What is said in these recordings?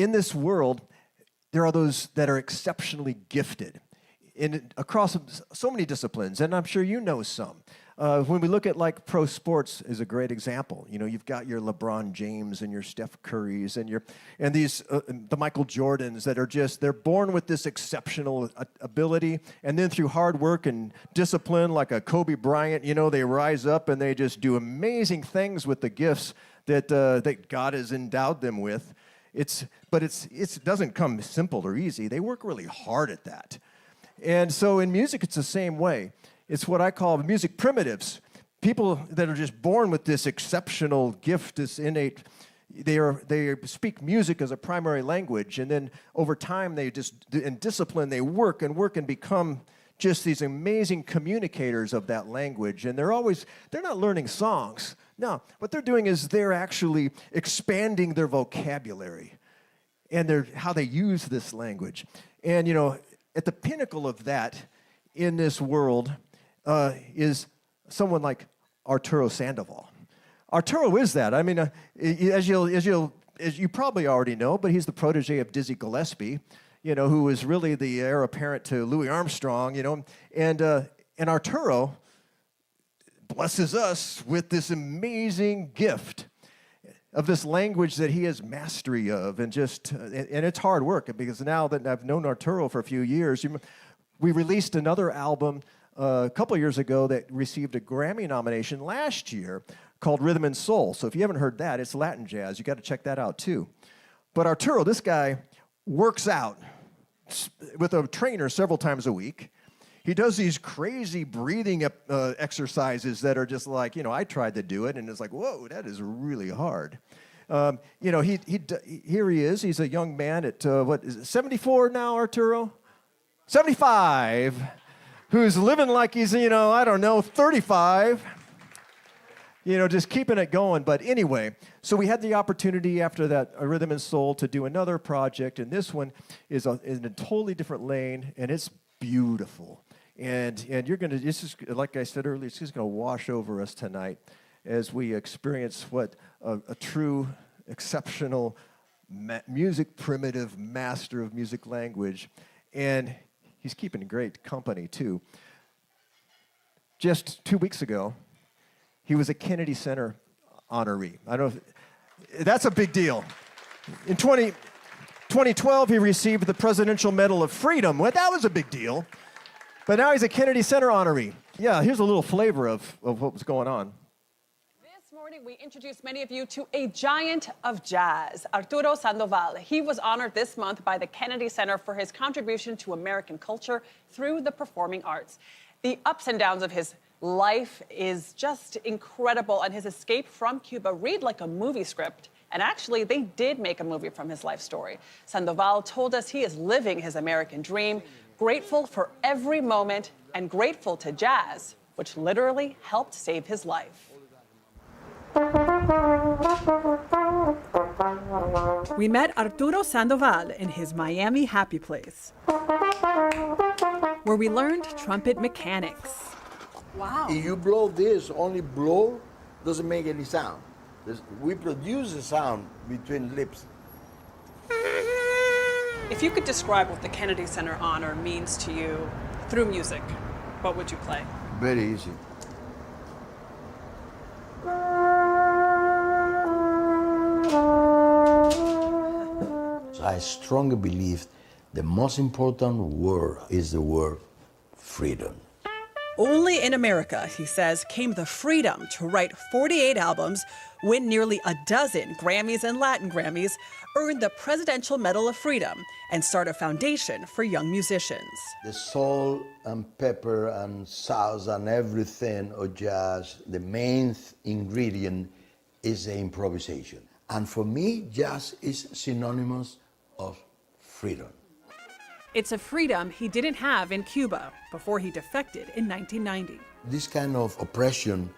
in this world, there are those that are exceptionally gifted across so many disciplines, and I'm sure you know some. When we look at like pro sports is a great example. You know, you've got your LeBron James and your Steph Currys and these the Michael Jordans that are they're born with this exceptional ability, and then through hard work and discipline, like a Kobe Bryant, you know, they rise up and they just do amazing things with the gifts that God has endowed them with. It doesn't come simple or easy. They work really hard at that. And so in music, it's the same way. It's what I call music primitives. People that are just born with this exceptional gift, this innate, they speak music as a primary language, and then over time in discipline, they work and become just these amazing communicators of that language. And they're not learning songs. No, what they're doing is they're actually expanding their vocabulary and how they use this language. And, you know, at the pinnacle of that in this world is someone like Arturo Sandoval. Arturo is that. I mean, as you probably already know, but he's the protege of Dizzy Gillespie, you know, who was really the heir apparent to Louis Armstrong, you know, and Arturo blesses us with this amazing gift of this language that he has mastery of, and it's hard work, because now that I've known Arturo for a few years, we released another album a couple years ago that received a Grammy nomination last year called Rhythm and Soul. So if you haven't heard that, it's Latin jazz. You got to check that out too. But Arturo, this guy works out with a trainer several times a week. He does these crazy breathing exercises that are just like, you know, I tried to do it, and it's like, whoa, that is really hard. You know, here he is. He's a young man at, 74 now, Arturo? 75, who's living like he's, you know, I don't know, 35. You know, just keeping it going. But anyway, so we had the opportunity after that Rhythm and Soul to do another project, and this one is in a totally different lane, and it's beautiful. And you're going to, this is, like I said earlier, it's just going to wash over us tonight as we experience what a true, exceptional music primitive master of music language. And he's keeping great company, too. Just 2 weeks ago, he was a Kennedy Center honoree. I don't know if, that's a big deal. In 2012, he received the Presidential Medal of Freedom. Well, that was a big deal. But now he's a Kennedy Center honoree. Yeah, here's a little flavor of what was going on. This morning, we introduced many of you to a giant of jazz, Arturo Sandoval. He was honored this month by the Kennedy Center for his contribution to American culture through the performing arts. The ups and downs of his life is just incredible, and his escape from Cuba read like a movie script. And actually, they did make a movie from his life story. Sandoval told us he is living his American dream, grateful for every moment, and grateful to jazz, which literally helped save his life. We met Arturo Sandoval in his Miami happy place, where we learned trumpet mechanics. Wow. If you blow this, only blow, doesn't make any sound. We produce a sound between lips. If you could describe what the Kennedy Center honor means to you through music, what would you play? Very easy. I strongly believe the most important word is the word freedom. Only in America, he says, came the freedom to write 48 albums, win nearly a dozen Grammys and Latin Grammys, earn the Presidential Medal of Freedom, and start a foundation for young musicians. The salt and pepper and sauce and everything of jazz, the main ingredient is the improvisation. And for me, jazz is synonymous of freedom. It's a freedom he didn't have in Cuba before he defected in 1990. This kind of oppression,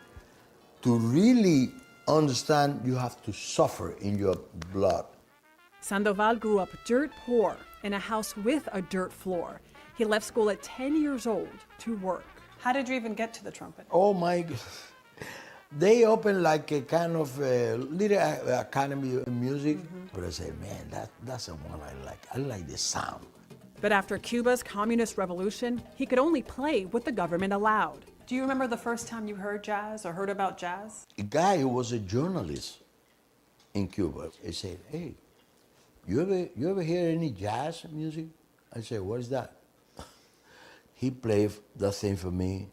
to really understand, you have to suffer in your blood. Sandoval grew up dirt poor in a house with a dirt floor. He left school at 10 years old to work. How did you even get to the trumpet? Oh my God. They opened like a kind of little academy of music. But I said, man, that's the one I like. I like the sound. But after Cuba's communist revolution, he could only play what the government allowed. Do you remember the first time you heard jazz or heard about jazz? A guy who was a journalist in Cuba, he said, hey, you ever hear any jazz music? I said, what is that? He played that thing for me,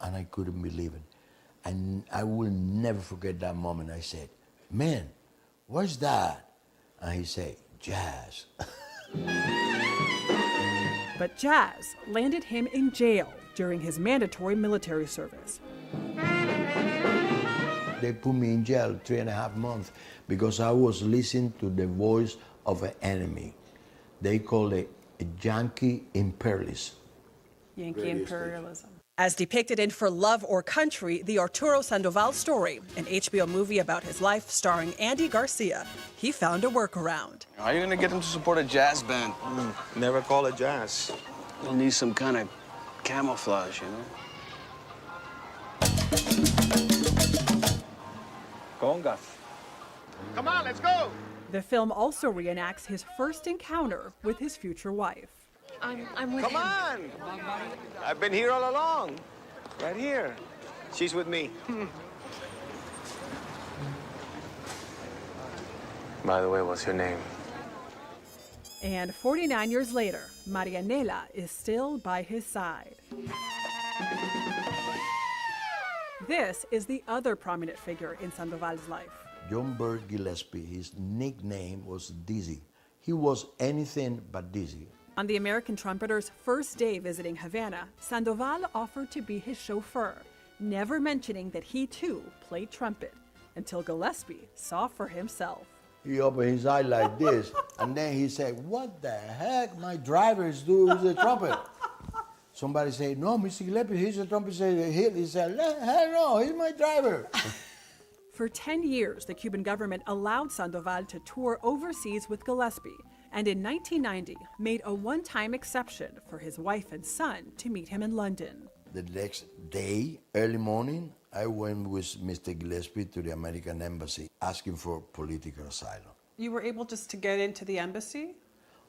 and I couldn't believe it. And I will never forget that moment. I said, man, what's that? And he said, jazz. But jazz landed him in jail during his mandatory military service. They put me in jail 3.5 months because I was listening to the voice of an enemy. They call it a Yankee imperialist. Yankee imperialism. As depicted in For Love or Country, the Arturo Sandoval story, an HBO movie about his life starring Andy Garcia, he found a workaround. How are you gonna get them to support a jazz band? Never call it jazz. You'll need some kind of camouflage, you know? Congas. Come on, let's go. The film also reenacts his first encounter with his future wife. I'm with Come him. on. I've been here all along. Right here. She's with me. By the way, what's your name? And 49 years later, Marianela is still by his side. This is the other prominent figure in Sandoval's life. John Bird Gillespie, his nickname was Dizzy. He was anything but dizzy. On the American trumpeter's first day visiting Havana, Sandoval offered to be his chauffeur, never mentioning that he too played trumpet, until Gillespie saw for himself. He opened his eye like this, and then he said, what the heck? My driver is doing the trumpet. Somebody said, no, Mr. Gillespie, he's a trumpet. He said, hell no, he's my driver. For 10 years, the Cuban government allowed Sandoval to tour overseas with Gillespie, and in 1990 made a one-time exception for his wife and son to meet him in London. The next day, early morning, I went with Mr. Gillespie to the American Embassy asking for political asylum. You were able just to get into the embassy?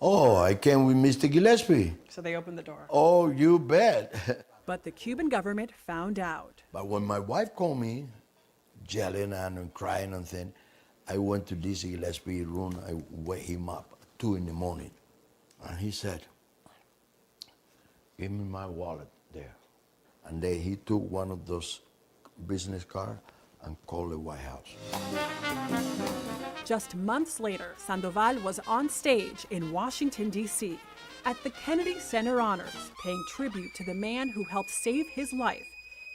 Oh, I came with Mr. Gillespie. So they opened the door. Oh, you bet. But the Cuban government found out. But when my wife called me, yelling and crying and things, I went to this Gillespie's room, I wake him up at 2 in the morning. And he said, give me my wallet there. And then he took one of those business cards and called the White House. Just months later, Sandoval was on stage in Washington, D.C. at the Kennedy Center Honors, paying tribute to the man who helped save his life,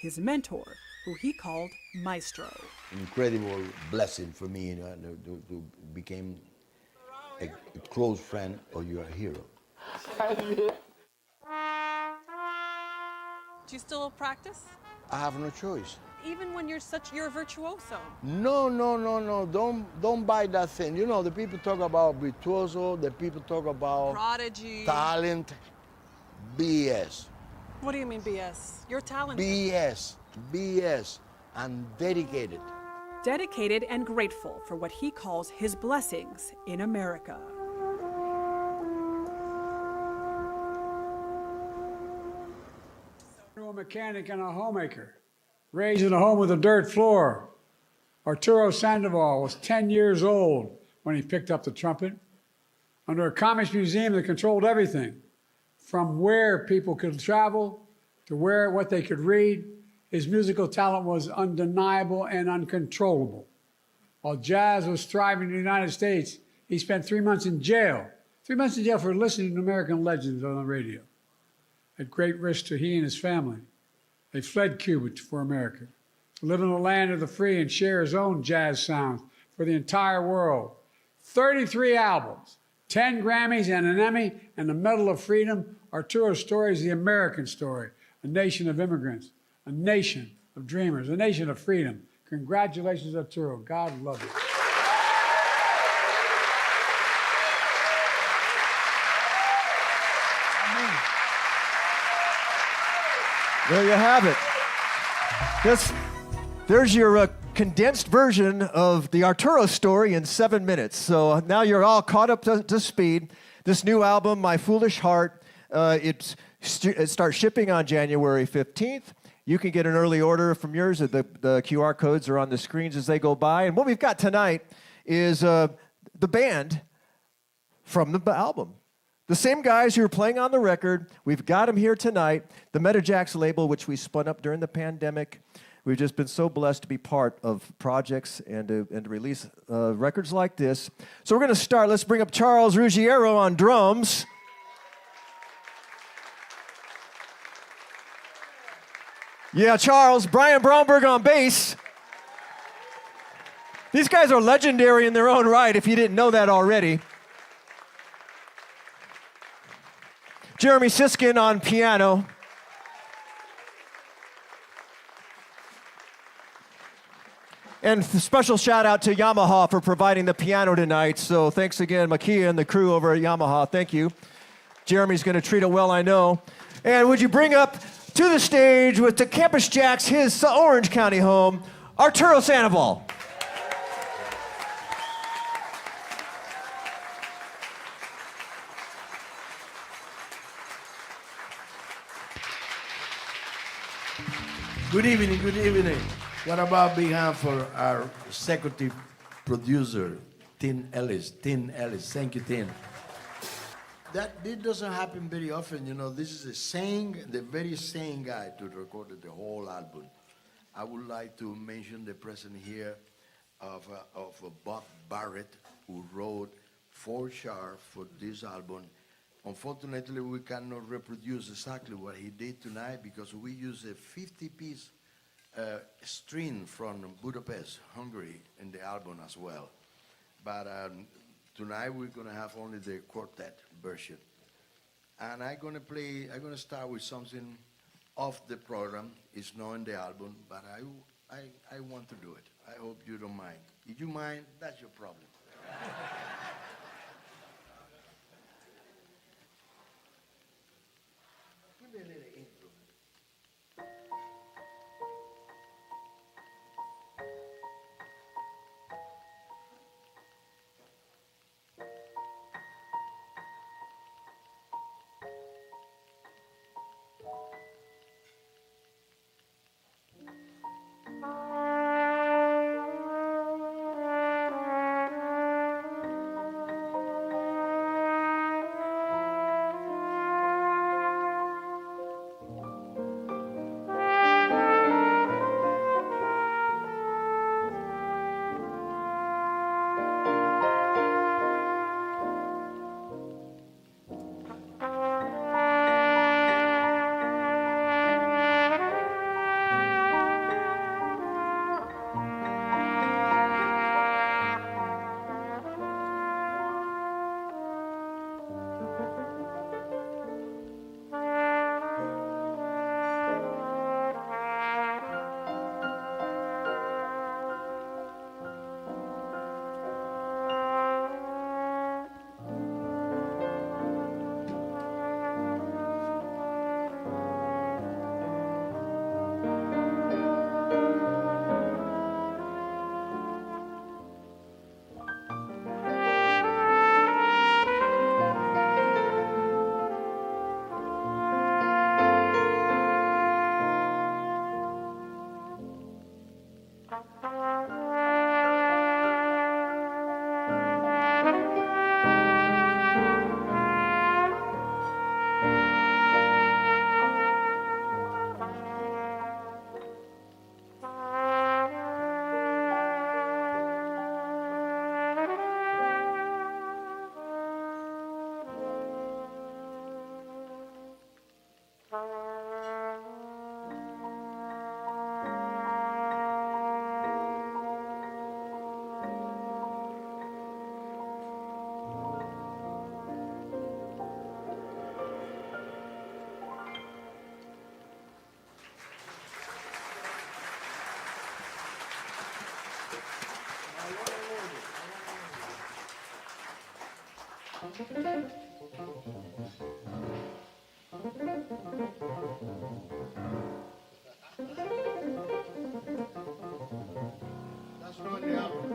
his mentor, who he called Maestro. Incredible blessing for me, you know, to become a close friend of your hero. Do you still practice? I have no choice. Even when you're a virtuoso? No. Don't buy that thing. You know, the people talk about virtuoso, the people talk about Prodigy. talent. BS. What do you mean BS? You're talented. BS. I'm dedicated. Dedicated and grateful for what he calls his blessings in America. A mechanic and a homemaker, raised in a home with a dirt floor. Arturo Sandoval was 10 years old when he picked up the trumpet. Under a comics museum that controlled everything, from where people could travel to what they could read, his musical talent was undeniable and uncontrollable. While jazz was thriving in the United States, he spent 3 months in jail. 3 months in jail for listening to American legends on the radio. At great risk to he and his family, they fled Cuba for America, to live in the land of the free and share his own jazz sounds for the entire world. 33 albums, 10 Grammys and an Emmy, and the Medal of Freedom. Arturo's story is the American story, a nation of immigrants, a nation of dreamers, a nation of freedom. Congratulations, Arturo. God love you. There you have it. There's your condensed version of the Arturo story in 7 minutes. So now you're all caught up to speed. This new album, My Foolish Heart, it starts shipping on January 15th. You can get an early order from yours. The QR codes are on the screens as they go by. And what we've got tonight is the band from the album. The same guys who are playing on the record, we've got them here tonight. The Metajax label, which we spun up during the pandemic. We've just been so blessed to be part of projects and to release records like this. So we're going to start. Let's bring up Charles Ruggiero on drums. Yeah, Charles. Brian Brownberg on bass. These guys are legendary in their own right, if you didn't know that already. Jeremy Siskin on piano. And special shout out to Yamaha for providing the piano tonight. So thanks again, Makia and the crew over at Yamaha. Thank you. Jeremy's going to treat it well, I know. And would you bring up to the stage with the Campus Jacks, his Orange County home, Arturo Sandoval. Good evening, good evening. What about big hand for our executive producer, Tin Ellis. Tin Ellis, thank you, Tin. This doesn't happen very often, you know. This is the very same guy to record the whole album. I would like to mention the presence here of Bob Barrett, who wrote 4 sharp for this album. Unfortunately, we cannot reproduce exactly what he did tonight because we use a 50-piece string from Budapest, Hungary, in the album as well. But tonight we're gonna have only the quartet version. And I'm gonna start with something off the program. It's not in the album, but I want to do it. I hope you don't mind. If you mind, that's your problem. Give me a little intro. That's not the album.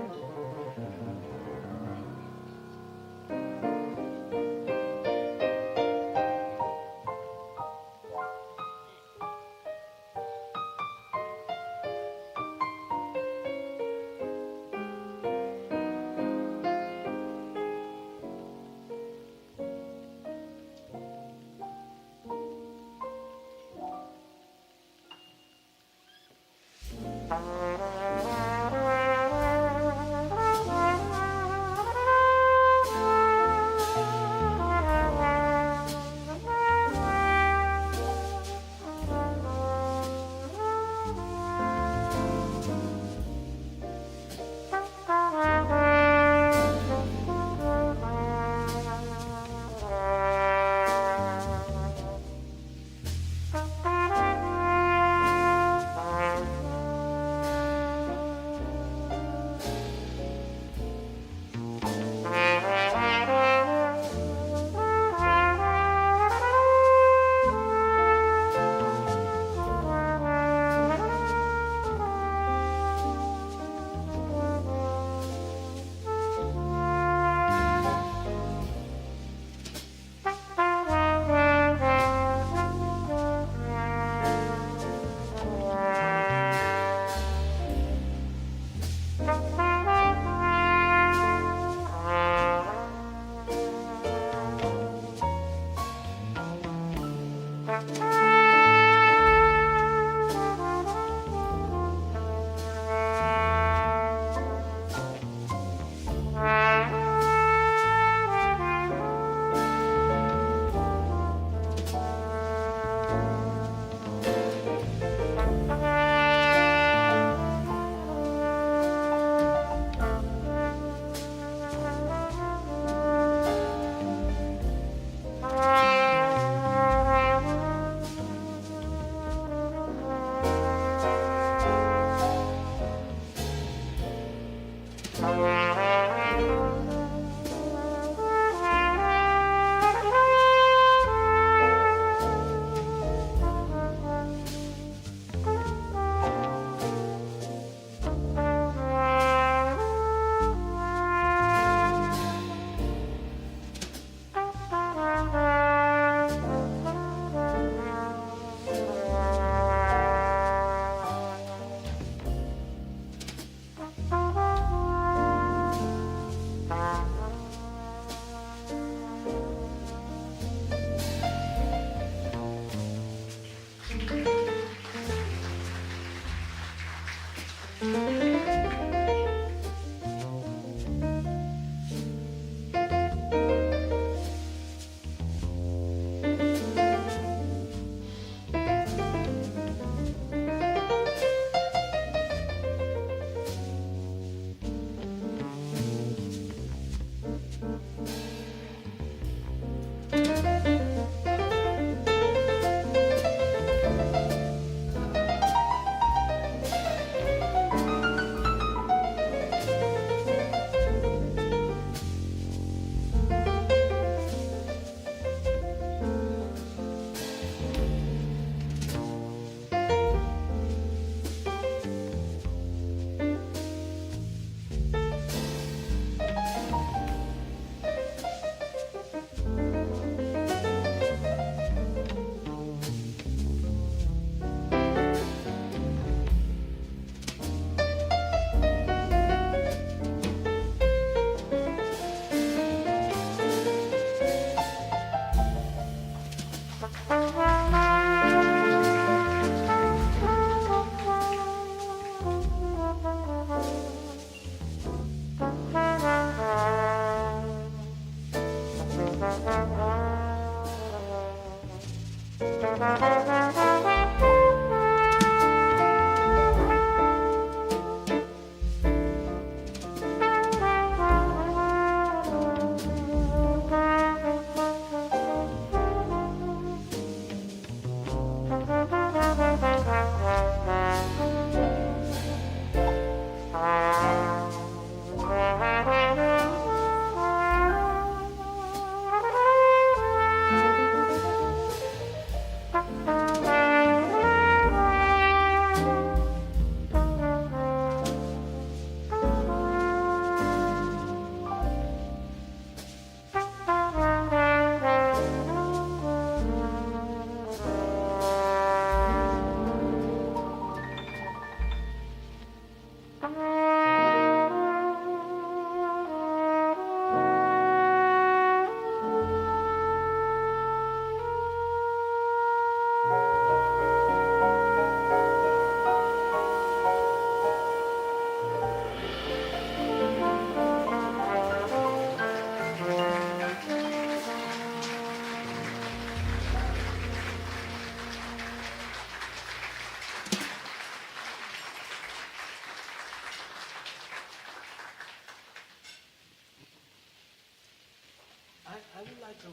I would like to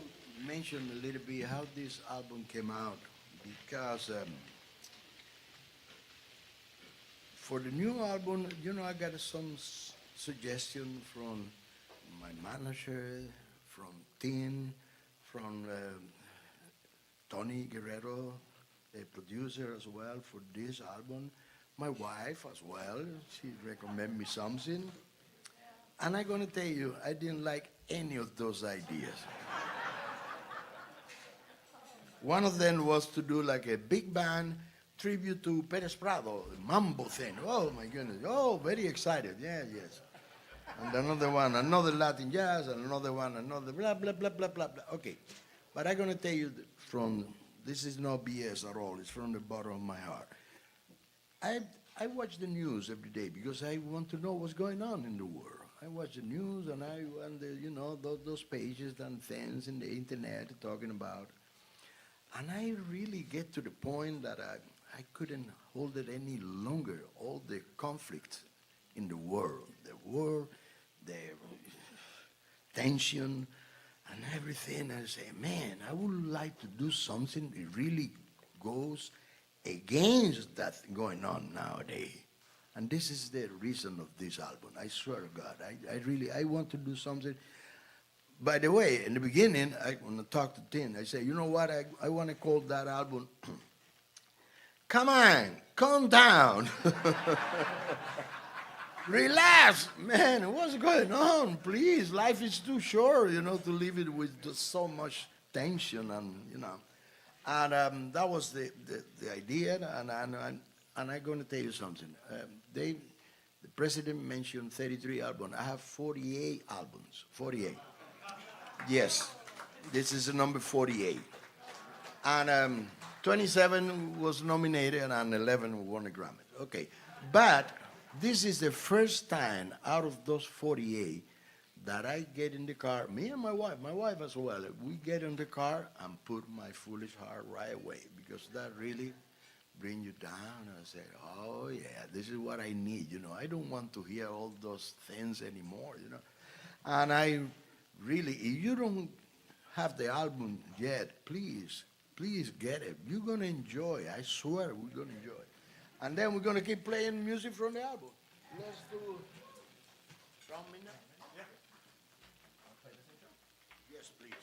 mention a little bit how this album came out because for the new album, I got some suggestion from my manager, from Tin, from Tony Guerrero, the producer as well for this album. My wife as well, she recommended me something. And I'm gonna tell you, I didn't like any of those ideas. One of them was to do like a big band tribute to Perez Prado, the mambo thing. Oh my goodness, oh, very excited, yeah, yes. And another one, another Latin jazz, and another one, another blah, blah, blah, blah, blah, blah. Okay, but I'm gonna tell you this is no BS at all, it's from the bottom of my heart. I watch the news every day because I want to know what's going on in the world. I watch the news and those pages and things in the internet talking about. And I really get to the point that I couldn't hold it any longer, all the conflict in the world, the tension and everything. I say, man, I would like to do something that really goes against that going on nowadays. And this is the reason of this album. I swear to God, I want to do something. By the way, in the beginning, when I talked to Tin, I said, you know what, I want to call that album, Come On, Calm Down. Relax, man, what's going on? Please, life is too short, to live it with just so much tension and. And that was the idea, and I'm going to tell you something. The president mentioned 33 albums. I have 48 albums, 48. Yes, this is the number 48. And 27 was nominated and 11 won a Grammy. Okay, but this is the first time out of those 48 that I get in the car, me and my wife as well, we get in the car and put My Foolish Heart right away because that really brings you down. And I said, oh yeah, this is what I need, I don't want to hear all those things anymore, And I really, if you don't have the album yet, please get it. You're going to enjoy, I swear we're going to enjoy it. And then we're going to keep playing music from the album. Let's do Drum Me Now. Yes, please.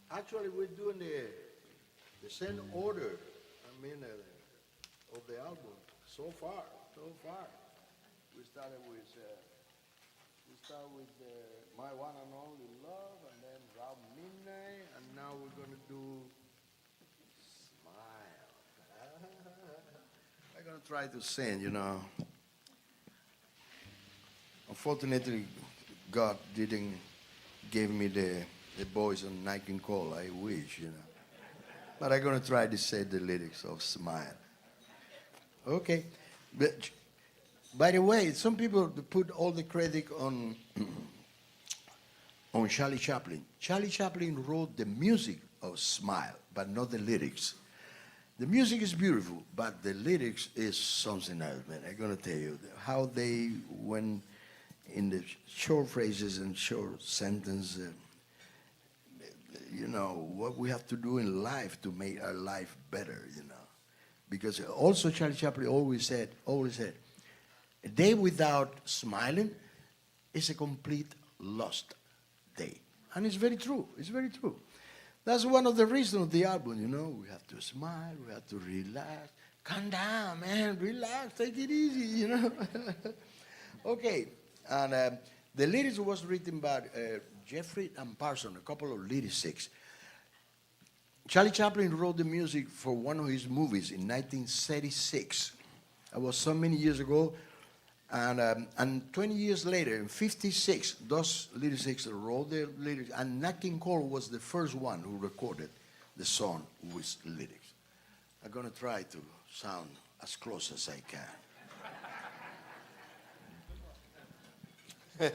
Actually, we're doing the same order, of the album so far, so far. We started with, My One and Only Love, and then Round Midnight, and now we're going to do Smile. I'm going to try to sing, you know. Unfortunately, God didn't give me the voice on Nat King Cole. I wish, you know. But I'm going to try to say the lyrics of Smile. Okay. But, by the way, some people put all the credit on Charlie Chaplin. Charlie Chaplin wrote the music of Smile, but not the lyrics. The music is beautiful, but the lyrics is something else, man. I'm going to tell you how they went in the short phrases and short sentence, you know, what we have to do in life to make our life better, you know. Because also Charlie Chaplin always said, a day without smiling is a complete lost day. And it's very true, it's very true. That's one of the reasons of the album, you know. We have to smile, we have to relax. Calm down, man, relax, take it easy, you know. Okay, and the lyrics was written by Jeffrey and Parson, a couple of lyricists. Charlie Chaplin wrote the music for one of his movies in 1936. That was so many years ago. And 20 years later, in 56, those lyricists wrote the lyrics, and Nat King Cole was the first one who recorded the song with lyrics. I'm going to try to sound as close as I can. though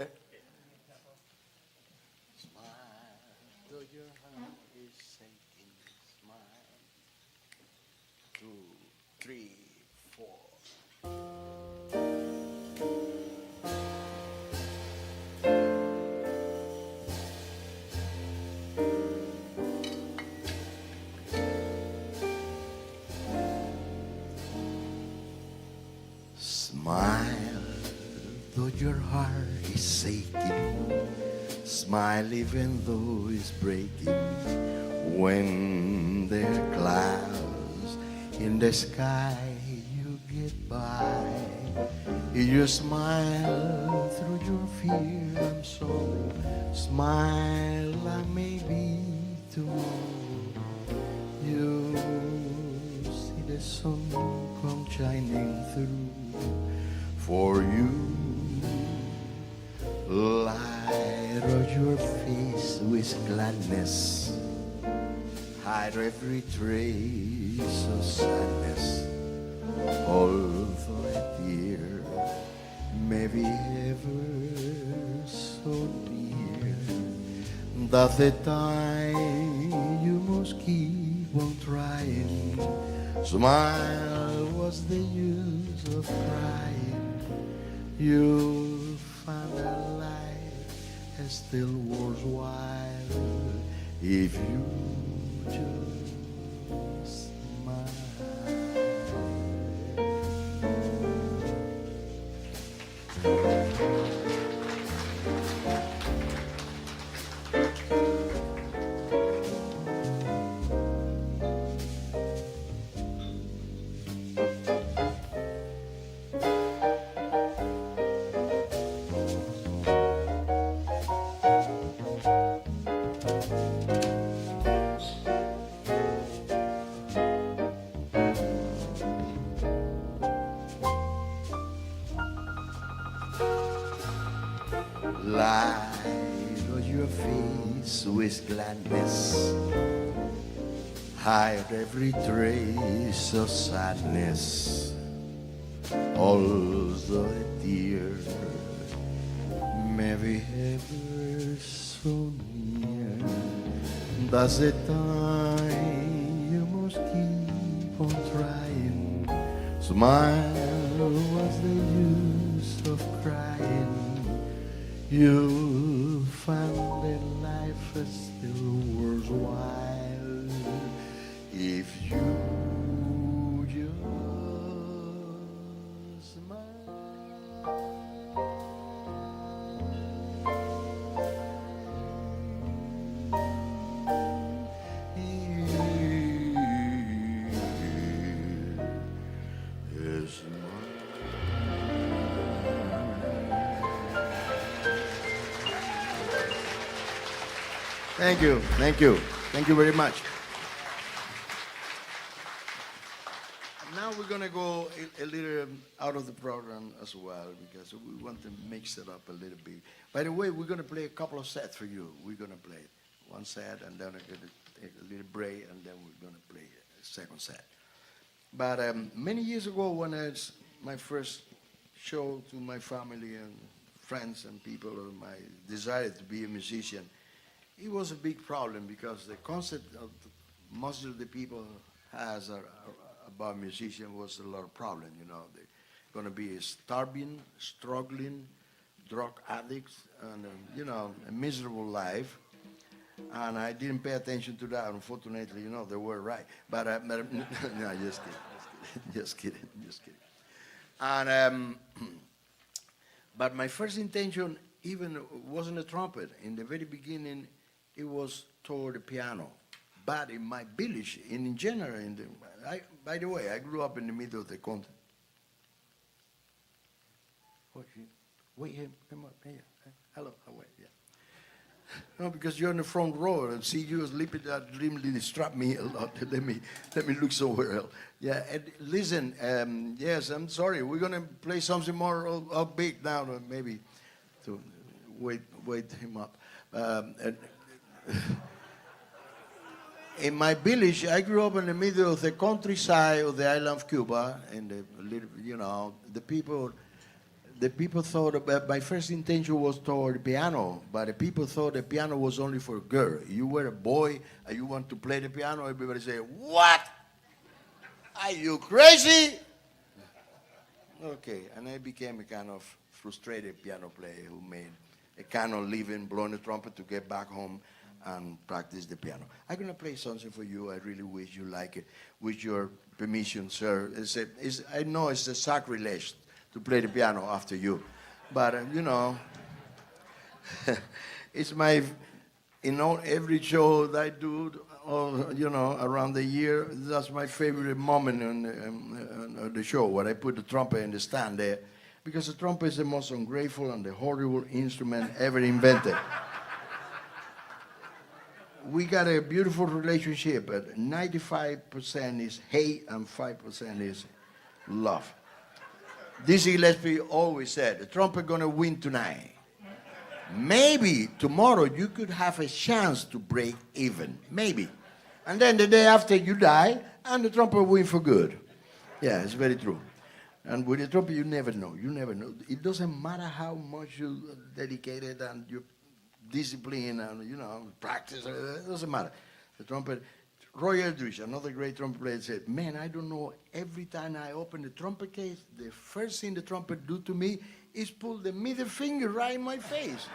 your heart is aching. Smile. 2, 3, 4. Smile, though your heart is aching. Smile even though it's breaking. When there are clouds in the sky, you get by. You smile through your fear and sorrow. Smile and maybe tomorrow you see the sun come shining through for you. Light up your face with gladness. Hide every trace of sadness. Although a tear may be ever so near, that's the time you must keep on trying. Smile, what's the use of crying? You'll find that life is still worthwhile if you just smile. Light on your face with gladness. Hide every trace of sadness. Although a tear may be ever so near, that's the time you must keep on trying. Smile, what's the use of crying? You'll find that life is still worthwhile if you just smile. Yes, thank you, thank you, thank you very much. Now we're gonna go a little out of the program as well because we want to mix it up a little bit. By the way, we're gonna play a couple of sets for you. We're gonna play one set and then we're gonna take a little break and then we're gonna play a second set. But many years ago when it's my first show to my family and friends and people of my desire to be a musician, it was a big problem because the concept of most of the people has about musician was a lot of problem. You know, they're going to be starving, struggling, drug addicts, and you know, a miserable life. And I didn't pay attention to that. Unfortunately, you know, they were right. But no, just kidding. And but my first intention even wasn't a trumpet. In the very beginning, it was toward the piano. But in my village, in general, by the way, I grew up in the middle of the country. Wait, come up here. Hello, wait, yeah. No, because you're in the front row and see you sleeping, that really distract me a lot. Let me look somewhere else. Yeah, and listen, yes, I'm sorry. We're gonna play something more upbeat now, maybe to wait him up. In my village, I grew up in the middle of the countryside of the island of Cuba, and the little, you know, the people the people thought about, my first intention was toward the piano, but the people thought the piano was only for a girl. You were a boy and you want to play the piano, everybody say, what? Are you crazy? Okay, and I became a kind of frustrated piano player who made a kind of living blowing the trumpet to get back home and practice the piano. I'm going to play something for you. I really wish you like it. With your permission, sir. I know it's a sacrilege to play the piano after you, but you know, it's my, every show that I do, around the year, that's my favorite moment on the show, where I put the trumpet in the stand there, because the trumpet is the most ungrateful and the horrible instrument ever invented. We got a beautiful relationship, but 95% is hate and 5% is love. Dizzy Gillespie always said, the trumpet gonna win tonight. Maybe tomorrow you could have a chance to break even, maybe. And then the day after you die, and the trumpet win for good. Yeah, it's very true. And with the trumpet, you never know. You never know. It doesn't matter how much you dedicated and you discipline and practice. It doesn't matter. The trumpet. Roy Eldridge, another great trumpet player, said, "Man, I don't know. Every time I open the trumpet case, the first thing the trumpet do to me is pull the middle finger right in my face."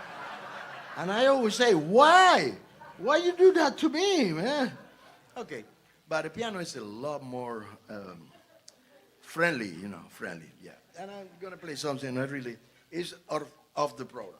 And I always say, "Why? Why you do that to me, man?" Okay, but the piano is a lot more friendly, friendly. Yeah, and I'm gonna play something that really is out of the program.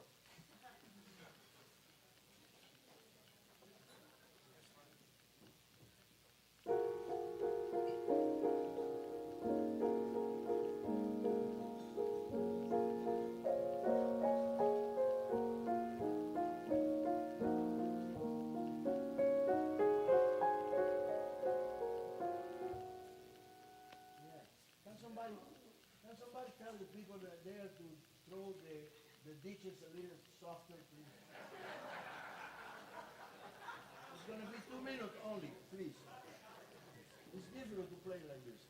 Can somebody tell the people that are there to throw the ditches a little softer, please? It's going to be 2 minutes only, please. It's difficult to play like this.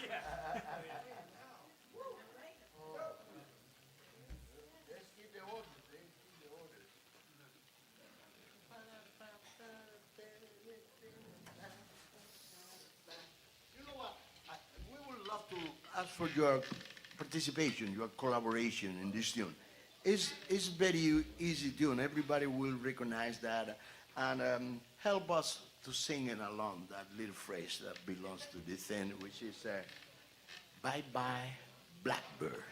You know what? We would love to ask for your participation, your collaboration in this tune. It's very easy tune. Everybody will recognize that and help us to sing it along that little phrase that belongs to this thing, which is bye bye blackbird.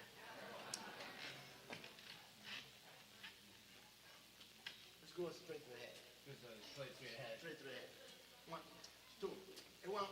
Let's go straight to the head. Straight to the head. One, two, and one,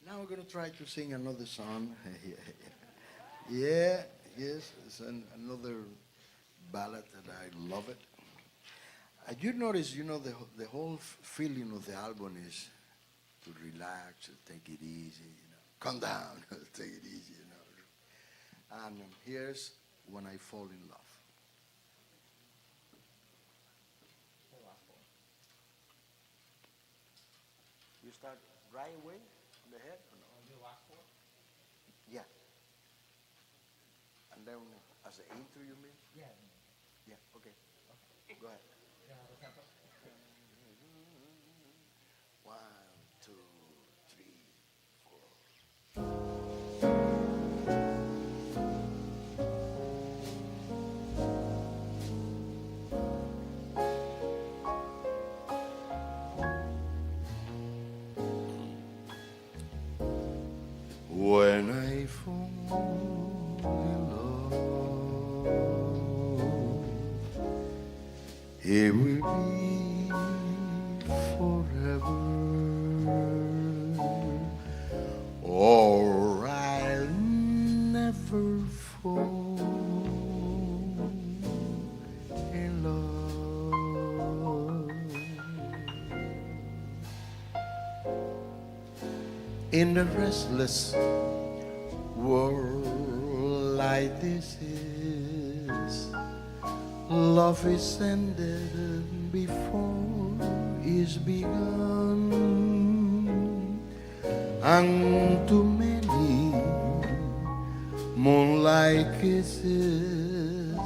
Now we're going to try to sing another song. Yeah, yes, it's another ballad that I love it. You notice, the whole feeling of the album is to relax, take it easy, calm down, take it easy, And here's When I Fall in Love. You start right away on the head or no? The last four? Yeah. And then as an intro, you mean? Yeah. Yeah, okay. Go ahead. 1, 2, 3, 4. When I fall in love, it will be forever, or I'll never fall in love. In the restless world like this is, love is ended before it's begun, and too many moonlight kisses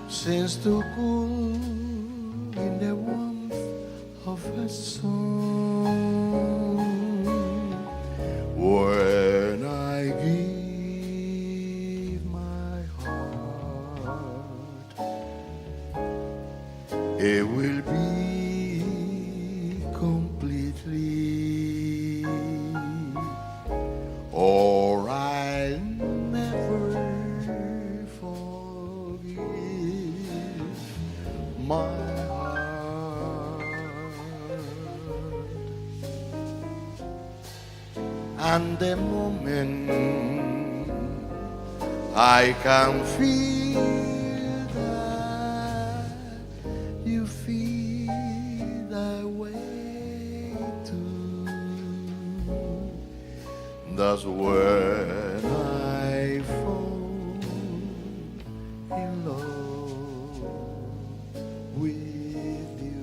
seems to cool in the warmth of a sun. When I give my heart, it will be completely, or I'll never forgive my heart. And the moment I can feel that you feel that way too, that's when I fall in love with you.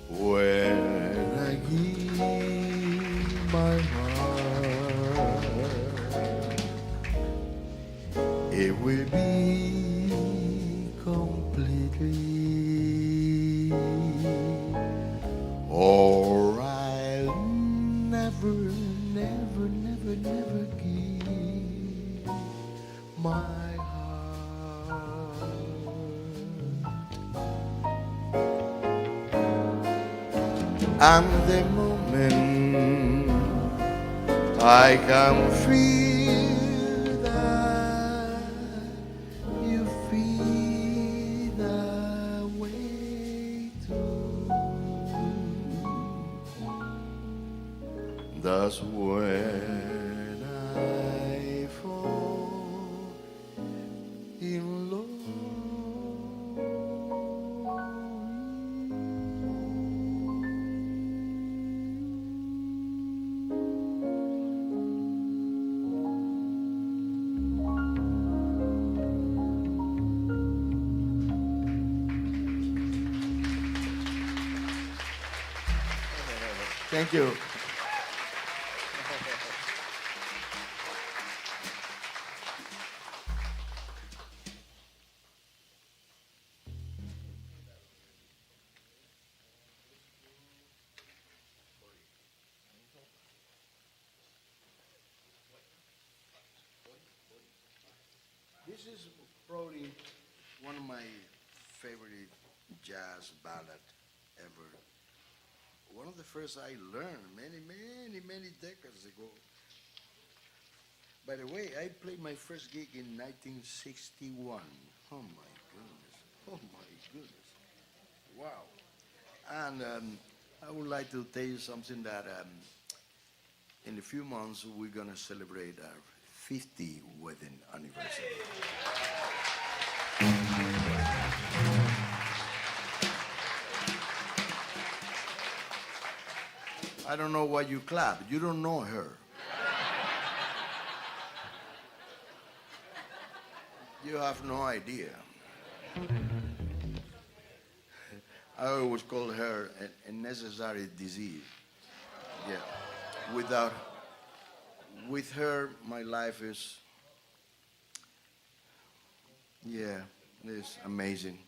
When I give my heart, it will be completely, or I'll never, never, never, never give my heart. And the moment I can feel that you feel that way too, that's when I fall in love. Thank you. This is probably one of my favorite jazz ballad ever. One of the first I learned many decades ago. By the way, I played my first gig in 1961. Oh my goodness. Oh my goodness. Wow. And I would like to tell you something that in a few months we're going to celebrate our 50th wedding anniversary. I don't know why you clap. You don't know her. You have no idea. I always call her a necessary disease. Yeah. With her, my life is, yeah, it's amazing.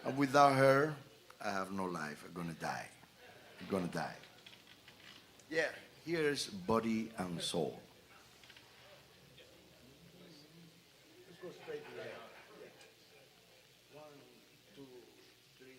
And without her, I have no life. I'm gonna die. I'm gonna die. Yeah, here's Body and Soul. Let's go straight to that. Yeah. 1, 2, 3.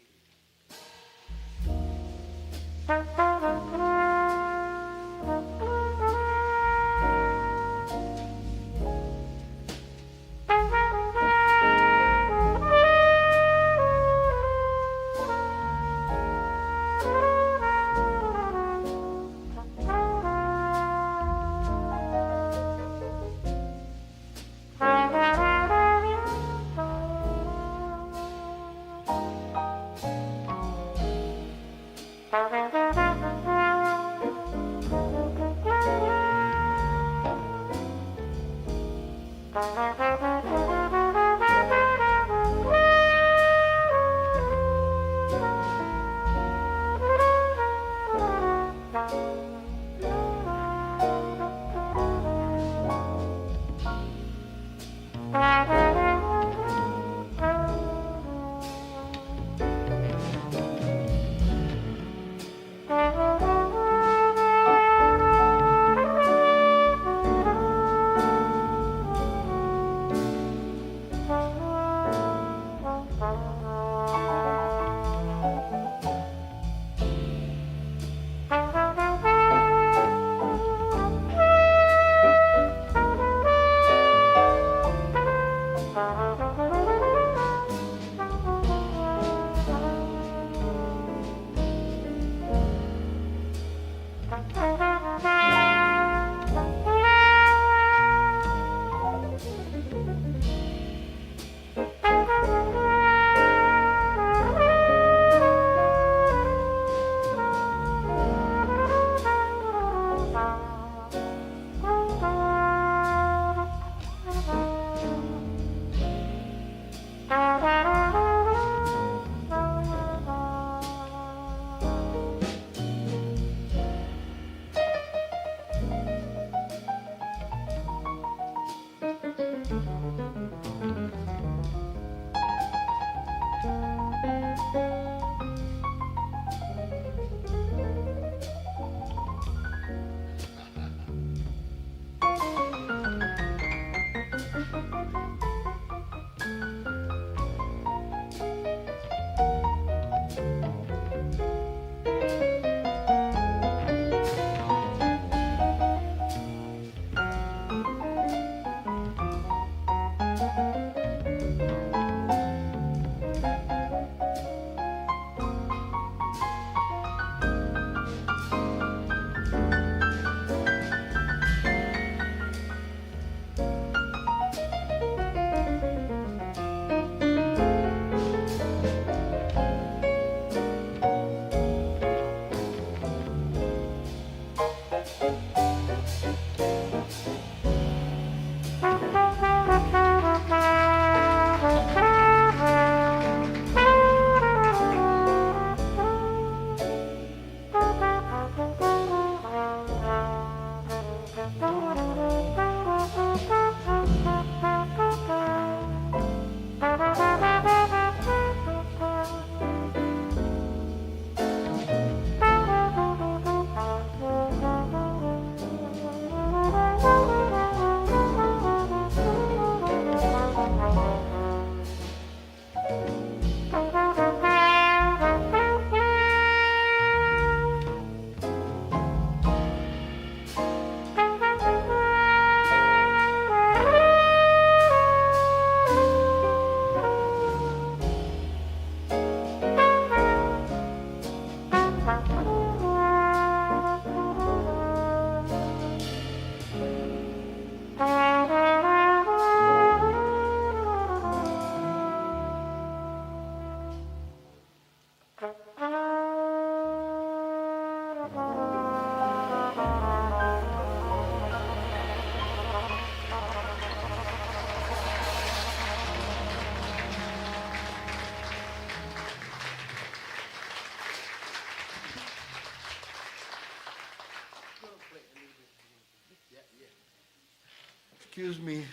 excuse me,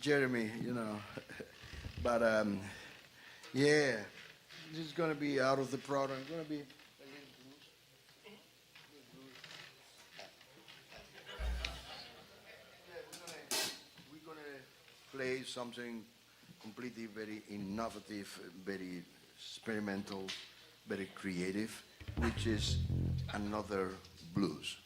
Jeremy, you know. But, yeah, this is going to be out of the program. It's going to be a little blues. We're going to play something completely very innovative, very experimental, very creative, which is another blues.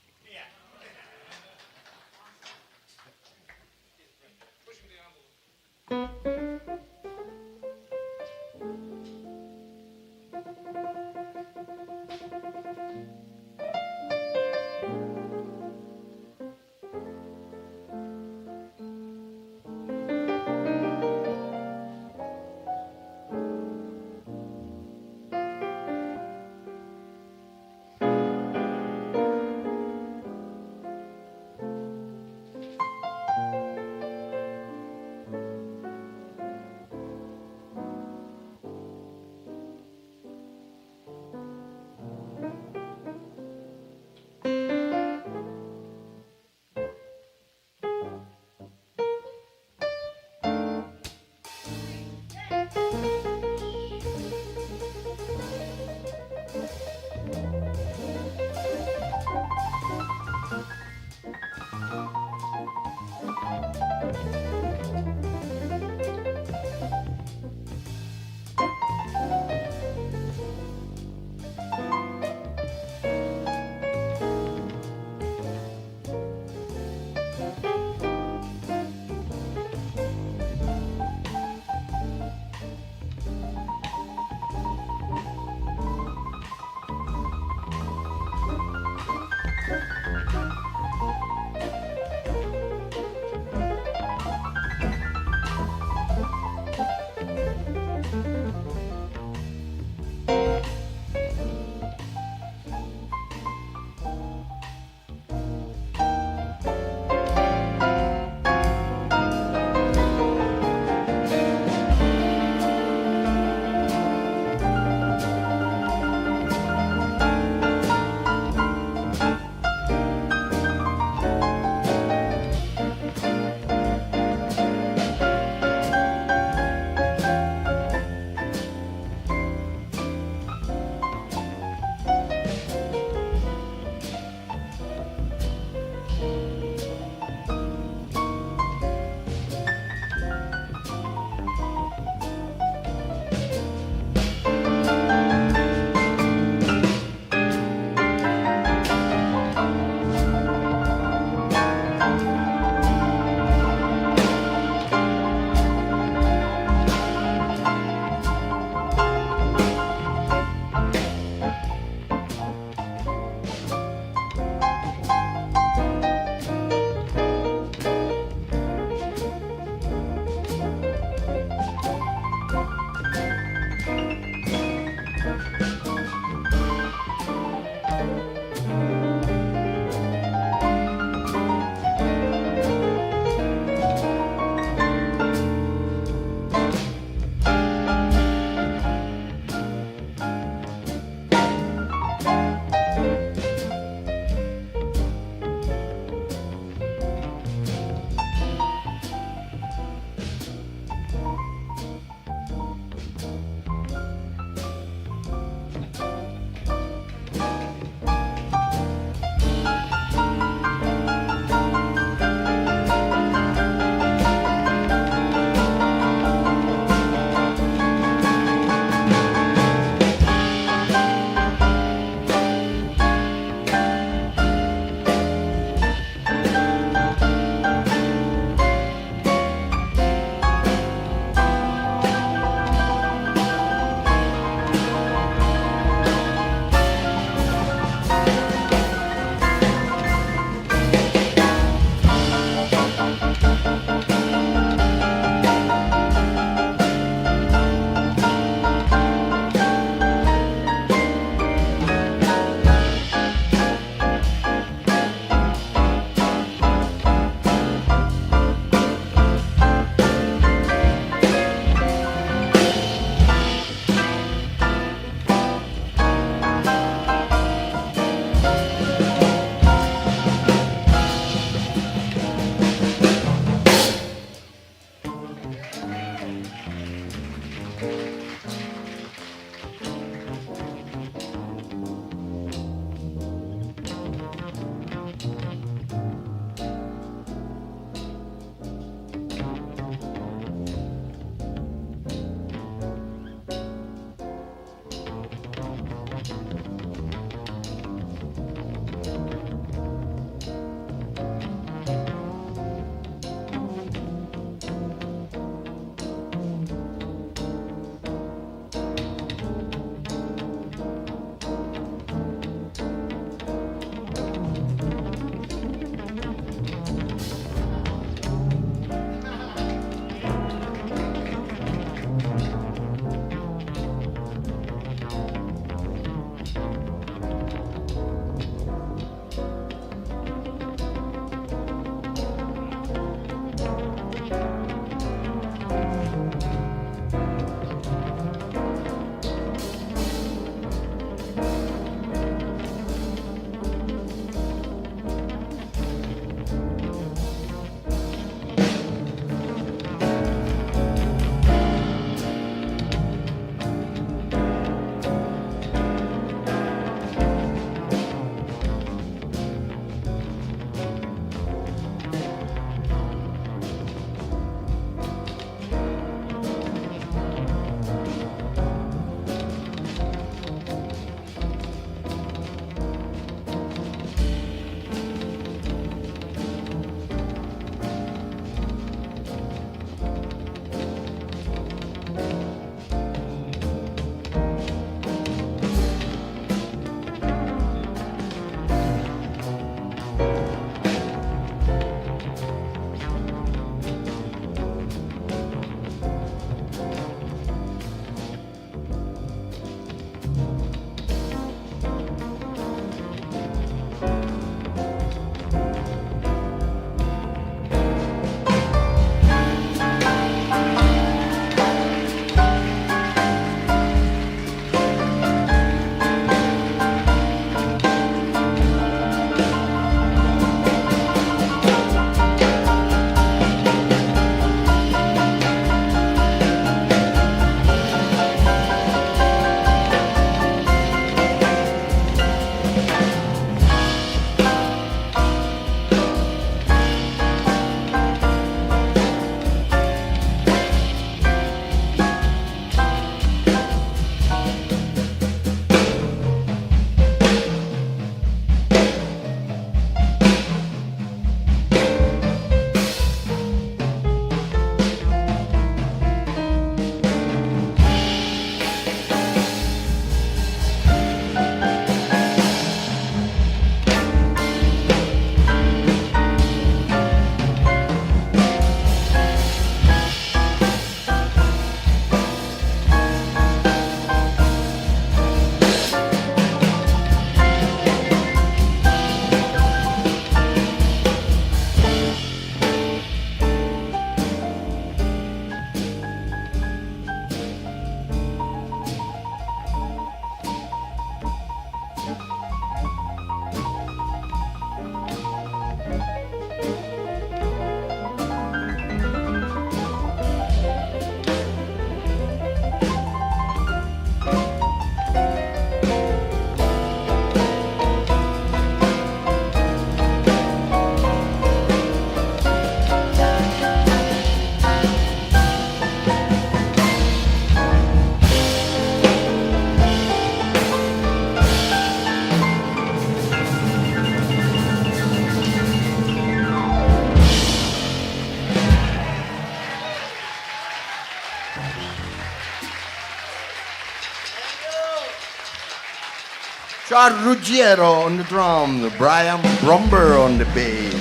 Charles Ruggiero on the drums, Brian Bromber on the bass,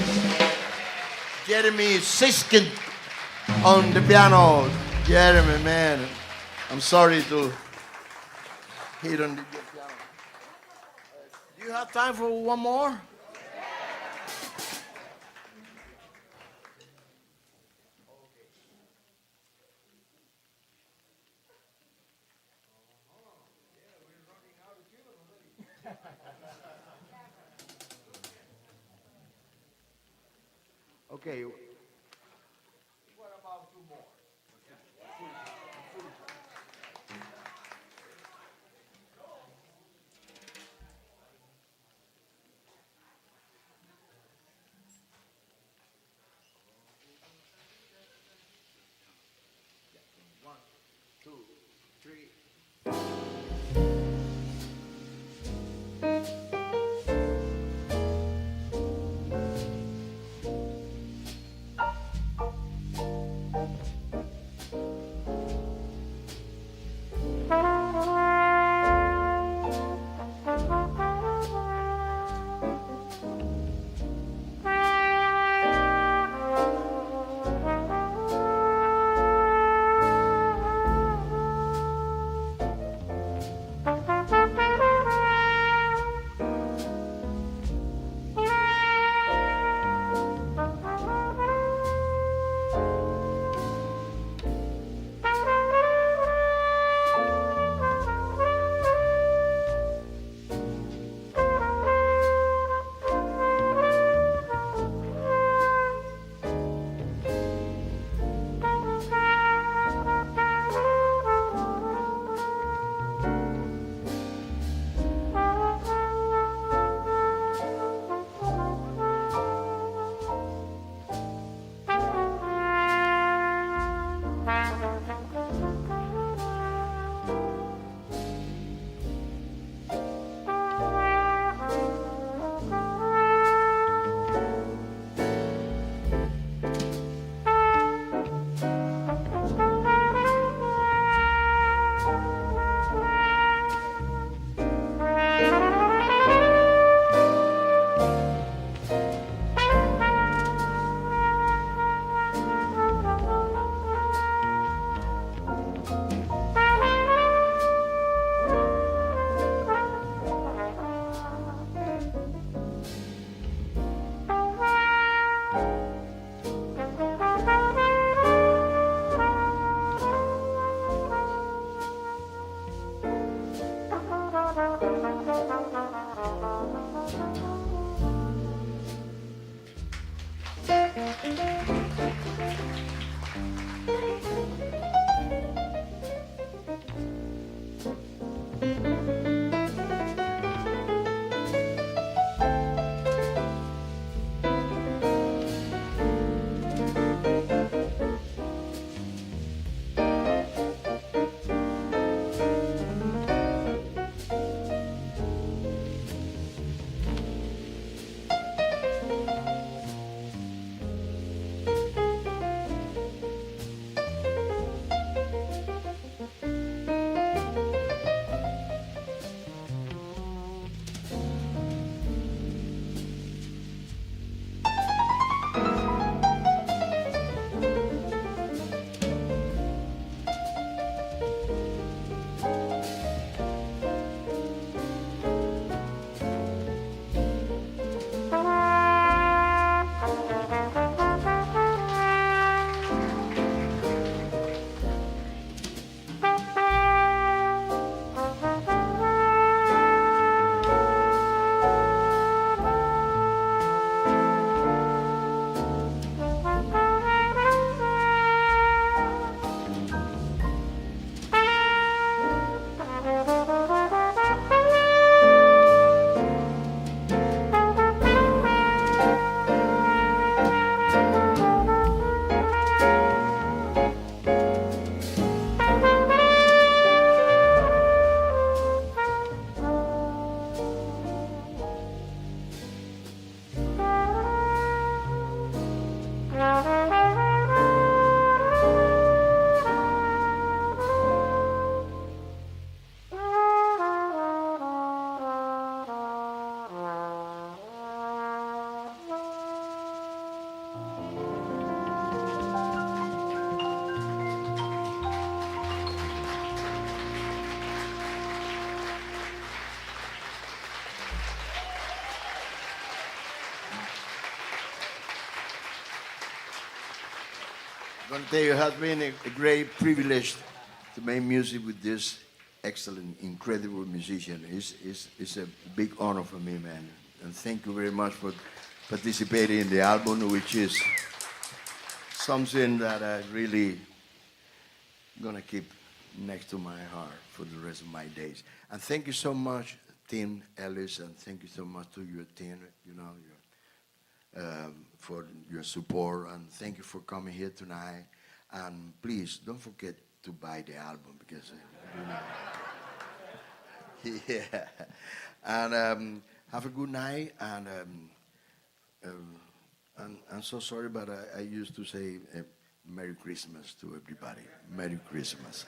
Jeremy Siskin on the piano. Jeremy, man, I'm sorry to hit on the piano. Do you have time for one more? Okay. What about two more? One, two, three. going to tell you, it has been a great privilege to make music with this excellent, incredible musician. It's a big honor for me, man. And thank you very much for participating in the album, which is something that I really gonna keep next to my heart for the rest of my days. And thank you so much, Tim Ellis, and thank you so much to your team, for your support, and thank you for coming here tonight. And please don't forget to buy the album because, yeah. And have a good night. And I'm so sorry, but I used to say Merry Christmas to everybody. Merry Christmas.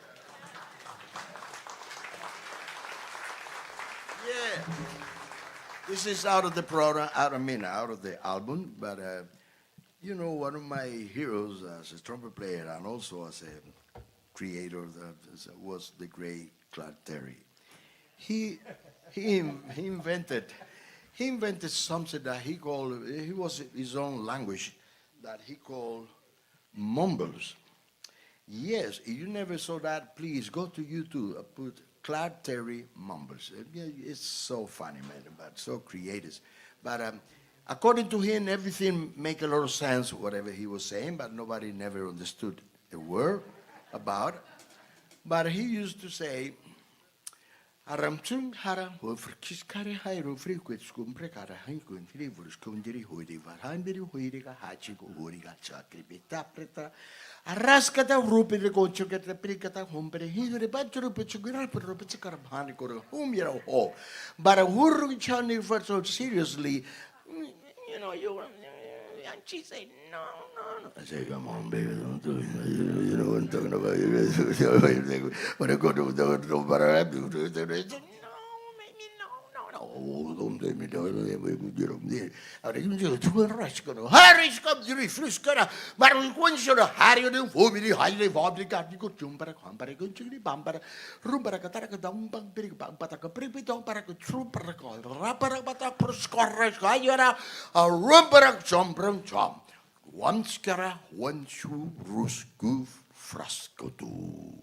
Yeah. This is out of the program, out of the album, but one of my heroes as a trumpet player and also as a creator was the great Clark Terry. He invented something that he called, he was his own language that he called mumbles. Yes, if you never saw that, please go to YouTube, put Clark Terry mumbles. It's so funny, man, but so creative. But according to him, everything make a lot of sense, whatever he was saying, but nobody never understood a word about it. But he used to say, Aramtum hara ho frkiskare hairo frequent scumprecara hankun frivus kundiri hoidi varhambiri hoidiga hachigo horiga chakri betapreta arrascata rupi de gocho get the pricata humpere hidre batteru pichugira per pichkarabani kor humira ho. But a wurru chani for so seriously, and she said, no. I say, come on, baby, don't do it. You know what I'm talking about. When I go to the but I have to no, maybe no, don't take me down. I didn't do two rush. Harry's come to refuse. But we want you to Harry and Fomini, highly fabricated. You could jump a company, go to the bumper, Rumbaraka, down, big bumper, pretty dog, a trooper, rapper, but a proscorus, a rumbarak jump. One skara, one shoe, rus goof, frasco do.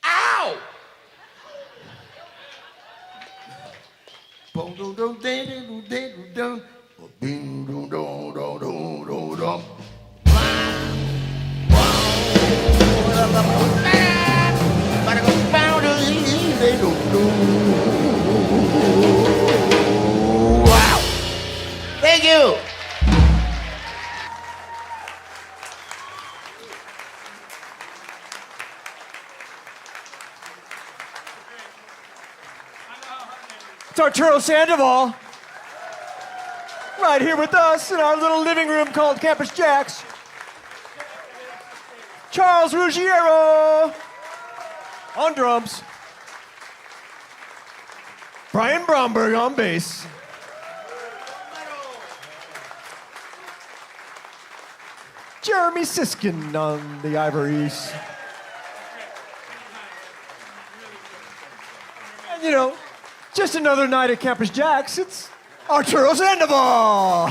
Ow! Wow! Thank you. It's Arturo Sandoval, right here with us in our little living room called Campus Jacks. Charles Ruggiero on drums. Brian Bromberg on bass. Jeremy Siskin on the ivories. And you know, just another night at Campus Jacks, it's Arturo Sandoval.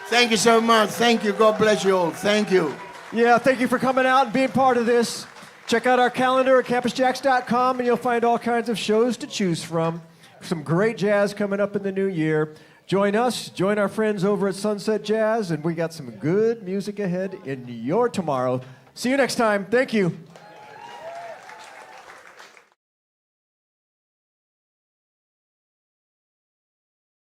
Thank you so much. Thank you. God bless you all. Thank you. Yeah, thank you for coming out and being part of this. Check out our calendar at campusjacks.com and you'll find all kinds of shows to choose from. Some great jazz coming up in the new year. Join us, join our friends over at Sunset Jazz, and we got some good music ahead in your tomorrow. See you next time. Thank you.